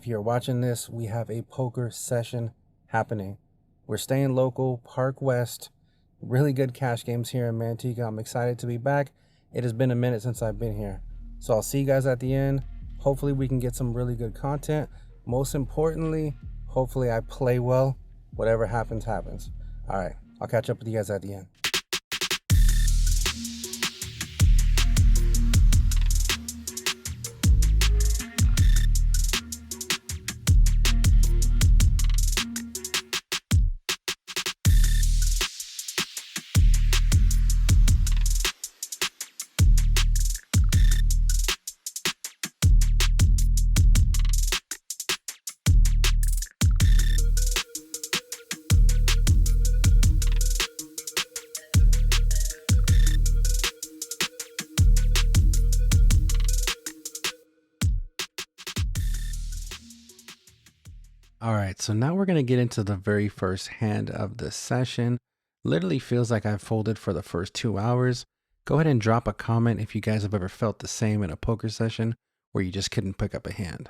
you're watching this, we have a poker session happening. We're staying local, Parkwest. Really good cash games here in Manteca. I'm excited to be back. It has been a minute since I've been here. So I'll see you guys at the end. Hopefully we can get some really good content. Most importantly, hopefully I play well. Whatever happens, happens. All right, I'll catch up with you guys at the end. All right, so now we're going to get into the very first hand of the session. Literally feels like I've folded for the first 2 hours. Go ahead and drop a comment if you guys have ever felt the same in a poker session where you just couldn't pick up a hand.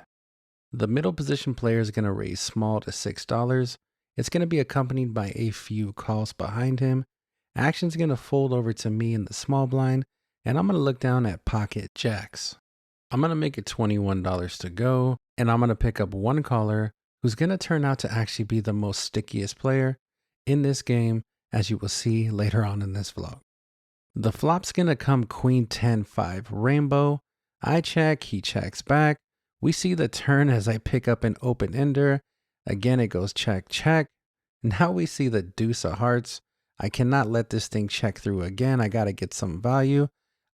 The middle position player is going to raise small to $6. It's going to be accompanied by a few calls behind him. Action's going to fold over to me in the small blind, and I'm going to look down at pocket jacks. I'm going to make it $21 to go, and I'm going to pick up one caller who's going to turn out to actually be the most stickiest player in this game, as you will see later on in this vlog. The flop's going to come Queen 10-5 rainbow. I check, he checks back. We see the turn as I pick up an open ender. Again, it goes check, check. Now we see the deuce of hearts. I cannot let this thing check through again. I got to get some value.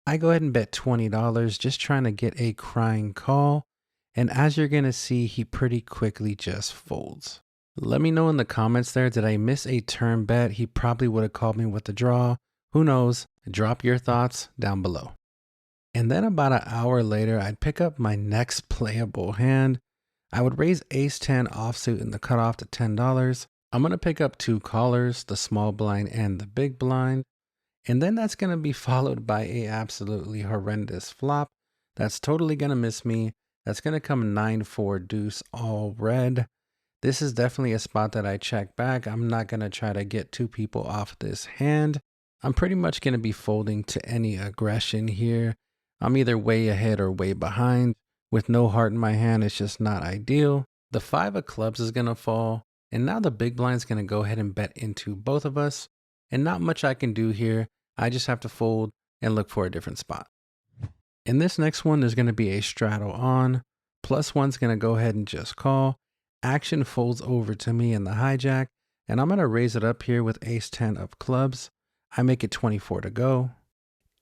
I go ahead and bet $20, just trying to get a crying call. And as you're going to see, he pretty quickly just folds. Let me know in the comments there, did I miss a turn bet? He probably would have called me with the draw. Who knows? Drop your thoughts down below. And then about an hour later, I'd pick up my next playable hand. I would raise ace-10 offsuit in the cutoff to $10. I'm going to pick up two callers, the small blind and the big blind. And then that's going to be followed by a absolutely horrendous flop. That's totally going to miss me. That's going to come 9-4 deuce all red. This is definitely a spot that I check back. I'm not going to try to get two people off this hand. I'm pretty much going to be folding to any aggression here. I'm either way ahead or way behind. With no heart in my hand, it's just not ideal. The 5 of clubs is going to fall. And now the big blind is going to go ahead and bet into both of us. And not much I can do here. I just have to fold and look for a different spot. In this next one, there's going to be a straddle on. +1's going to go ahead and just call. Action folds over to me in the hijack. And I'm going to raise it up here with ace-10 of clubs. I make it 24 to go.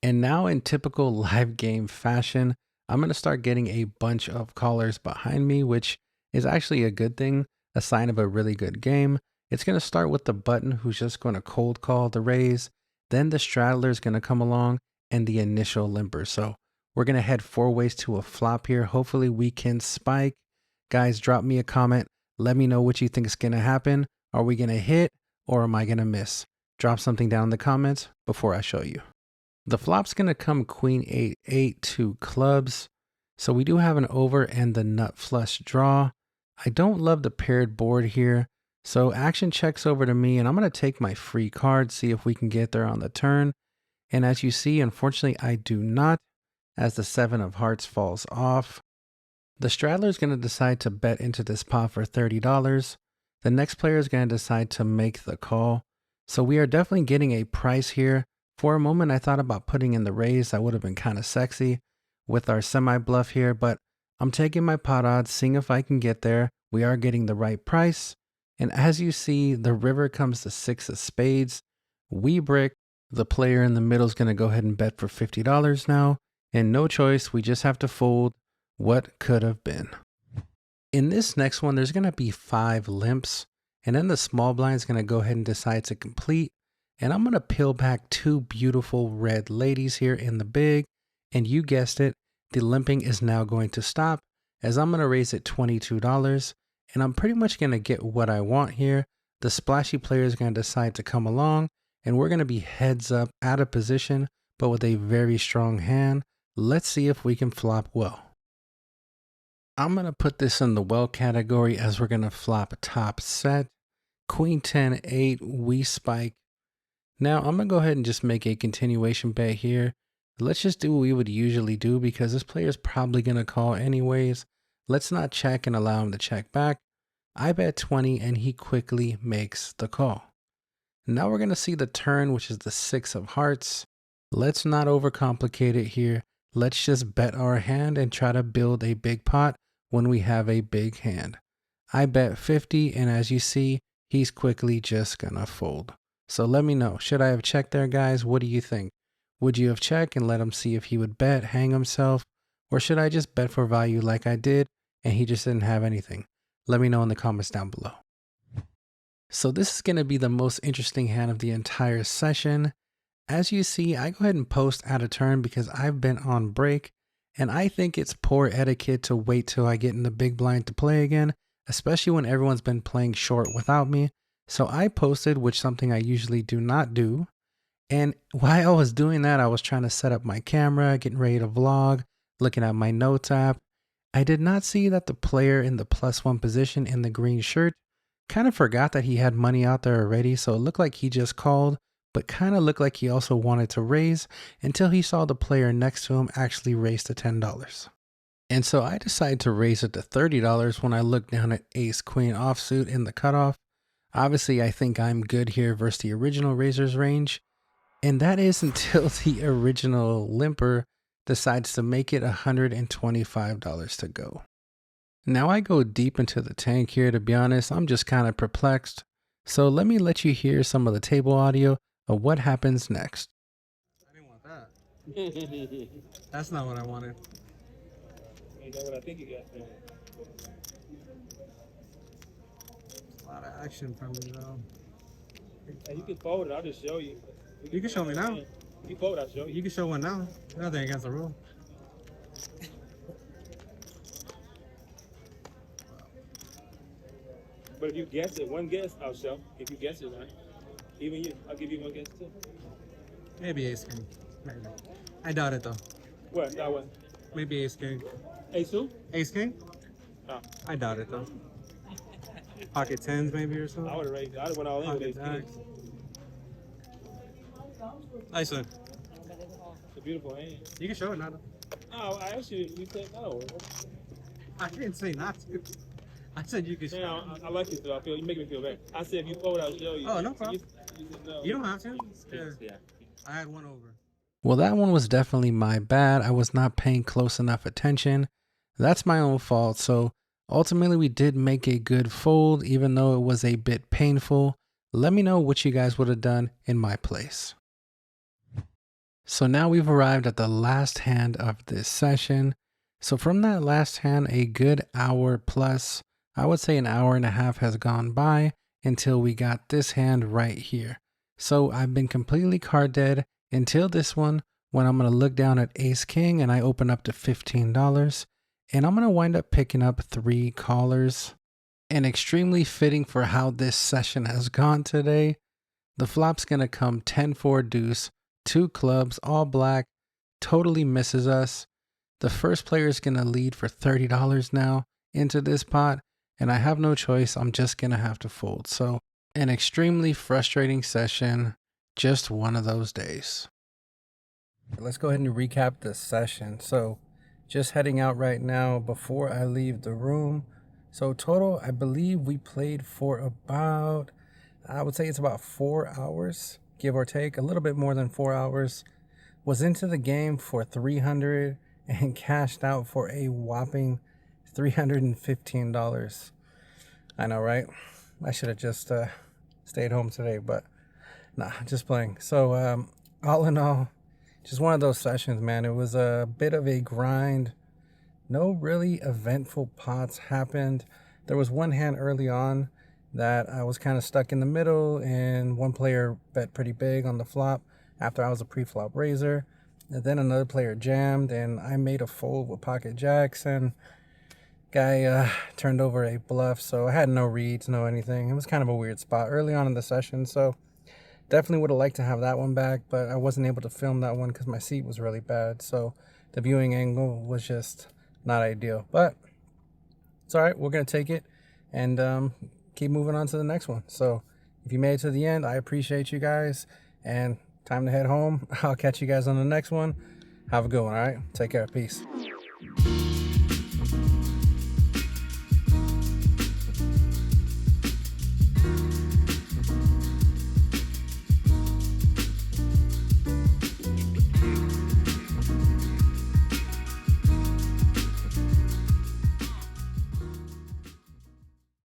And now in typical live game fashion, I'm going to start getting a bunch of callers behind me, which is actually a good thing, a sign of a really good game. It's going to start with the button who's just going to cold call the raise. Then the straddler is going to come along and the initial limper. So we're going to head 4 ways to a flop here. Hopefully we can spike. Guys, drop me a comment. Let me know what you think is going to happen. Are we going to hit or am I going to miss? Drop something down in the comments before I show you. The flop's going to come Queen 8-8 to clubs. So we do have an over and the nut flush draw. I don't love the paired board here. So action checks over to me and I'm going to take my free card, see if we can get there on the turn. And as you see, unfortunately, I do not, as the 7 of hearts falls off. The straddler is going to decide to bet into this pot for $30. The next player is going to decide to make the call. So we are definitely getting a price here. For a moment, I thought about putting in the raise. That would have been kind of sexy with our semi-bluff here, but I'm taking my pot odds, seeing if I can get there. We are getting the right price. And as you see, the river comes to 6 of spades. We brick. The player in the middle is going to go ahead and bet for $50 now. And no choice, we just have to fold what could have been. In this next one, there's going to be 5 limps. And then the small blind is going to go ahead and decide to complete. And I'm going to peel back 2 beautiful red ladies here in the big. And you guessed it, the limping is now going to stop as I'm going to raise it $22. And I'm pretty much going to get what I want here. The splashy player is going to decide to come along. And we're going to be heads up out of position, but with a very strong hand. Let's see if we can flop well. I'm going to put this in the well category as we're going to flop top set. Queen 10, 8, we spike. Now I'm going to go ahead and just make a continuation bet here. Let's just do what we would usually do because this player is probably going to call anyways. Let's not check and allow him to check back. I bet 20 and he quickly makes the call. Now we're going to see the turn, which is the 6 of hearts. Let's not overcomplicate it here. Let's just bet our hand and try to build a big pot when we have a big hand. I bet 50 and as you see, he's quickly just gonna fold. So let me know, should I have checked there, guys? What do you think? Would you have checked and let him see if he would bet, hang himself? Or should I just bet for value like I did and he just didn't have anything? Let me know in the comments down below. So this is going to be the most interesting hand of the entire session. As you see, I go ahead and post out of turn because I've been on break, and I think it's poor etiquette to wait till I get in the big blind to play again, especially when everyone's been playing short without me. So I posted, which is something I usually do not do. And while I was doing that, I was trying to set up my camera, getting ready to vlog, looking at my notes app. I did not see that the player in the +1 position in the green shirt kind of forgot that he had money out there already, so it looked like he just called, but kind of looked like he also wanted to raise until he saw the player next to him actually raise to $10. And so I decided to raise it to $30 when I looked down at ace queen offsuit in the cutoff. Obviously, I think I'm good here versus the original raiser's range, and that is until the original limper decides to make it $125 to go. Now I go deep into the tank here, to be honest. I'm just kind of perplexed. So let me let you hear some of the table audio of what happens next. I didn't want that. That's not what I wanted. Ain't that what I think you got there? A lot of action from me though. Hey, you can fold it. I'll just show you. You can show me now. You fold, I'll show you. You can show one now. Nothing against the rule. But if you guess it, one guess, I'll show. If you guess it right, even you, I'll give you one guess too. Maybe ace king. Maybe. I doubt it though. What? That one. Maybe ace king. Ace who? Ace king? Oh. I doubt it though. Pocket tens maybe or I something. would have raised. I'd have went all in with Pocket ace king. jacks. Nice one. It's a beautiful hand. You can show it now. Though. Oh, I actually, you said no. I didn't say not to. I said you could show. Yeah, I like it though. I feel you make me feel bad. I said if you fold, I'll show you. Oh, no problem. You said no. You don't have to. Yeah. I had one over. Well, that one was definitely my bad. I was not paying close enough attention. That's my own fault. So ultimately we did make a good fold, even though it was a bit painful. Let me know what you guys would have done in my place. So now we've arrived at the last hand of this session. So from that last hand, a good hour plus, I would say an hour and a half has gone by until we got this hand right here. So I've been completely card dead until this one, when I'm going to look down at ace king and I open up to $15, and I'm going to wind up picking up 3 callers. And extremely fitting for how this session has gone today, the flop's going to come 10-4 deuce, 2 clubs, all black, totally misses us. The first player is going to lead for $30 now into this pot, and I have no choice. I'm just going to have to fold. So an extremely frustrating session, just one of those days. Let's go ahead and recap the session. So just heading out right now before I leave the room. So total, I believe we played for about, I would say it's about 4 hours, give or take, a little bit more than 4 hours. Was into the game for 300 and cashed out for a whopping $315. I know, right? I should have just stayed home today, but nah, just playing. So all in all, just one of those sessions, man. It was a bit of a grind. No really eventful pots happened. There was one hand early on that I was kind of stuck in the middle, and one player bet pretty big on the flop after I was a pre-flop raiser. And then another player jammed, and I made a fold with pocket jacks, and guy turned over a bluff, so I had no reads, no anything. It was kind of a weird spot early on in the session, so definitely would have liked to have that one back, but I wasn't able to film that one because my seat was really bad, so the viewing angle was just not ideal. But It's all right. We're going to take it and keep moving on to the next one. So if you made it to the end, I appreciate you guys. And time to head home. I'll catch you guys on the next one. Have a good one, all right? Take care. Peace.